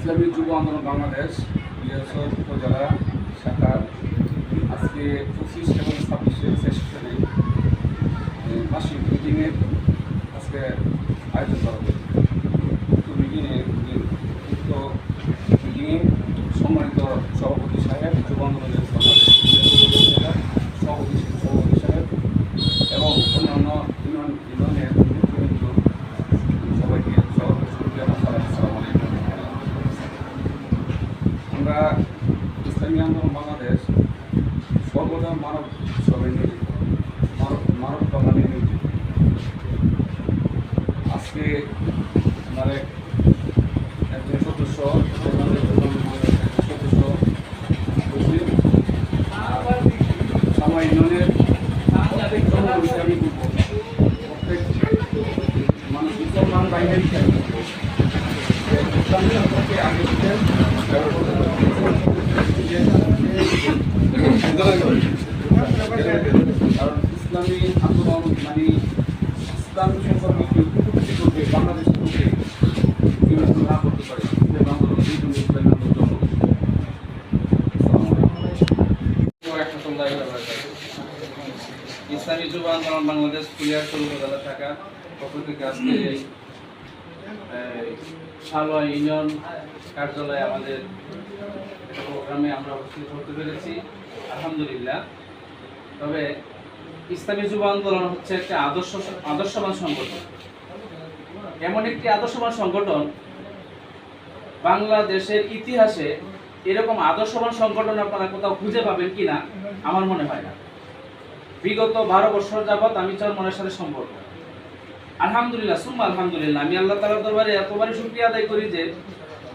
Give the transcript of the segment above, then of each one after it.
ইসলামী যুব আন্দোলন বাংলাদেশ পিয়ারসর উপজেলা শাখার আজকে 25 এবং 26 সেশনে মাসিক মিটিংয়ের আজকে আয়োজন করা হয়েছে। উক্ত মিটিংয়ে সম্মানিত সভাপতি সাহেব, যুব আন্দোলনের বাংলাদেশ সভাপতি সাহেব এবং অন্যান্য ইউনিয়নের নেতৃবৃন্দ সবাইকে আসসালামু আলাইকুম। আমরা ইসলামী আন্দোলন বাংলাদেশ সর্বদা মানব সবাই নিয়োজিত, মানব কল্যাণে নিয়োজিত। আজকে আমার একজন সদস্য সাময়িক ইউনিয়নের আমি বলবো প্রত্যেক মানুষ মুসলমান বাইরের সম্পর্কে আগে কারণ ইসলামী আন্দোলন মানে ইসলাম সম্পর্কে কেউ কটূক্তি করবে বাংলাদেশের লোকে না করতে পারে ইসলামী আন্দোলন এই জন্য ইসলামী আন্দোলন ইসলামী যুব আন্দোলন বাংলাদেশ কুলিয়ারচর উপজেলা শাখা পক্ষ থেকে আজকে সালোয়া ইউনিয়ন কার্যালয়ে আমাদের প্রোগ্রামে আমরা উপস্থিত হতে পেরেছি, আলহামদুলিল্লাহ। তবে ইসলামী যুব আন্দোলন হচ্ছে একটা আদর্শবান সংগঠন, এমন একটি আদর্শবান সংগঠন বাংলাদেশের ইতিহাসে এরকম আদর্শবান সংগঠন আপনারা কোথাও খুঁজে পাবেন কিনা আমার মনে হয় না। বিগত 12 বছর যাবৎ আমি চরমনের সাথে সম্পর্ক, আলহামদুলিল্লাহ সুম্মা আলহামদুলিল্লাহ। আমি আল্লাহ তাআলার দরবারে এতবারই শুকরিয়া আদায় করি যে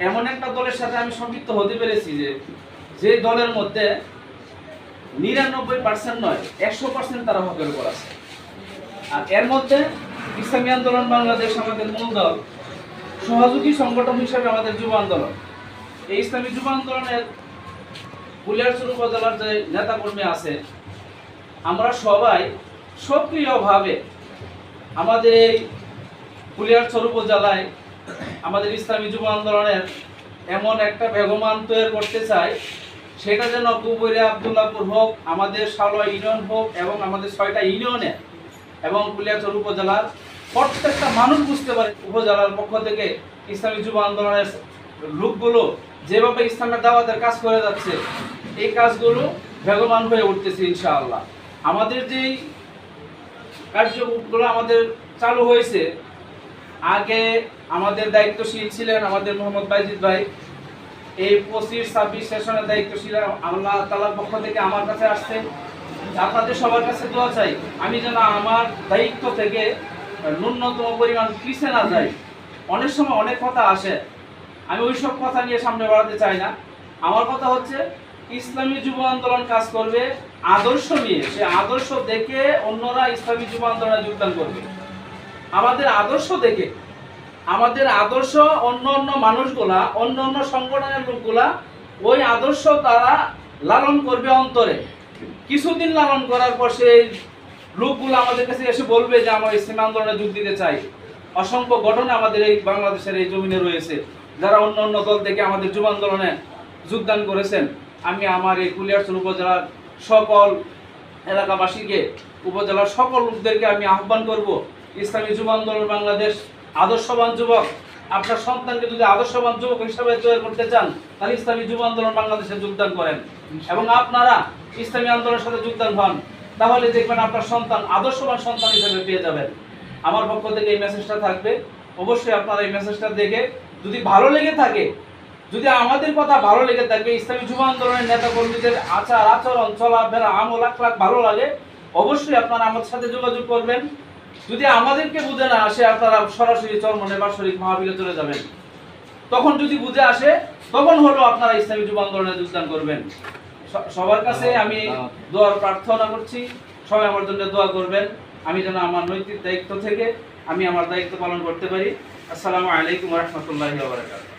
এমন একটা দলের সাথে আমি সম্পৃক্ত হতে পেরেছি যে দলের মধ্যে 99% নয় 100% তারা হকের উপর আছে। আর এর মধ্যে ইসলামী আন্দোলন বাংলাদেশ আমাদের মূল দল, সহযোগী সংগঠন হিসেবে আমাদের যুব আন্দোলন। এই ইসলামী যুব আন্দোলনের কুলিয়ারচর উপজেলার যে নেতাকর্মী আছে, আমরা সবাই সক্রিয়ভাবে আমাদের এই কুলিয়ারচর উপজেলায় আমাদের ইসলামী যুব আন্দোলনের এমন একটা বেগমান তৈরি করতে চাই, সেটা যেন কুবৈরা আব্দুল্লাহপুর হোক, আমাদের সালোয়া ইউনিয়ন হোক এবং আমাদের 6টা ইউনিয়নে এবং কুলিয়ারচর উপজেলার প্রত্যেকটা মানুষ বুঝতে পারে উপজেলার পক্ষ থেকে ইসলামী যুব আন্দোলনের লোকগুলো যেভাবে ইসলামের দাওয়াতের কাজ করে যাচ্ছে, এই কাজগুলো বেগমান হয়ে উঠতেছে ইনশাআল্লাহ। আমাদের যেই কার্যক্রমগুলো আমাদের চালু হয়েছে, আগে আমাদের দায়িত্বশীল ছিলেন আমাদের মোহাম্মদ বাইজিদ ভাই। এই 25-26 সেশনের দায়িত্বশীল আল্লাহ তাআলার পক্ষ থেকে আমার কাছে আসছে। আপনাদের সবার কাছে দোয়া চাই আমি যেন আমার দায়িত্ব থেকে ন্যূনতম পরিমাণ পিছিয়ে না যাই। অনেক সময় অনেক কথা আসে, আমি ওইসব কথা নিয়ে সামনে বাড়াতে চাই না। আমার কথা হচ্ছে ইসলামী যুব আন্দোলন কাজ করবে আদর্শ নিয়ে, সে আদর্শ দেখে অন্যরা ইসলামী যুব আন্দোলনে যোগদান করবে। আমাদের আদর্শ দেখে, আমাদের আদর্শ অন্য মানুষগুলা, অন্য সংগঠনের লোকগুলা ওই আদর্শ তারা লালন করবে অন্তরে। কিছুদিন লালন করার পর সেই লোকগুলো আমাদের কাছে এসে বলবে যে আমরা ইসলামী আন্দোলনে যোগ দিতে চাই। অসংখ্য ঘটনা আমাদের এই বাংলাদেশের এই জমিনে রয়েছে, যারা অন্য দল থেকে আমাদের যুব আন্দোলনে যোগদান করেছেন। আমি আমার এই কুলিয়ারচর উপজেলার সকল এলাকাবাসীকে, উপজেলার সকল লোকদেরকে আমি আহ্বান করব, ইসলামী যুব আন্দোলন বাংলাদেশ আদর্শবান যুবক, আপনার সন্তানকে যদি আদর্শবান যুবক হিসাবে তৈরি করতে চান, তাহলে ইসলামী যুব আন্দোলন বাংলাদেশে যোগদান করেন এবং আপনারা ইসলামী আন্দোলনের সাথে যোগদান হন, তাহলে দেখবেন আপনার সন্তান আদর্শবান সন্তান হিসেবে পেয়ে যাবেন। আমার পক্ষ থেকে এই মেসেজটা থাকবে, অবশ্যই আপনারা এই মেসেজটা দেখে যদি ভালো লেগে থাকে, যদি আমাদের কথা ভালো লেগে থাকে, ইসলামী যুব আন্দোলনের নেতা কর্মীদের আচার আচরণ চলাফেরা আমল আখলাক ভালো লাগে, অবশ্যই আপনারা আমাদের সাথে যোগাযোগ করবেন। যদি আমাদেরকে বুঝে না আসে, আপনারা সরাসরি চরমনে বাৎসরিক মাহফিলে চলে যাবেন। তখন যদি বুঝে আসে, তখন হলো আপনারা ইসলামী যুব আন্দোলনে যোগদান করবেন। সবার কাছে আমি দোয়ার প্রার্থনা করছি, সবাই আমার জন্য দোয়া করবেন, আমি যেন আমার নৈতিক দায়িত্ব থেকে আমি আমার দায়িত্ব পালন করতে পারি। আসসালামু আলাইকুম ওয়া রাহমাতুল্লাহি ওয়া বারাকাতুহু।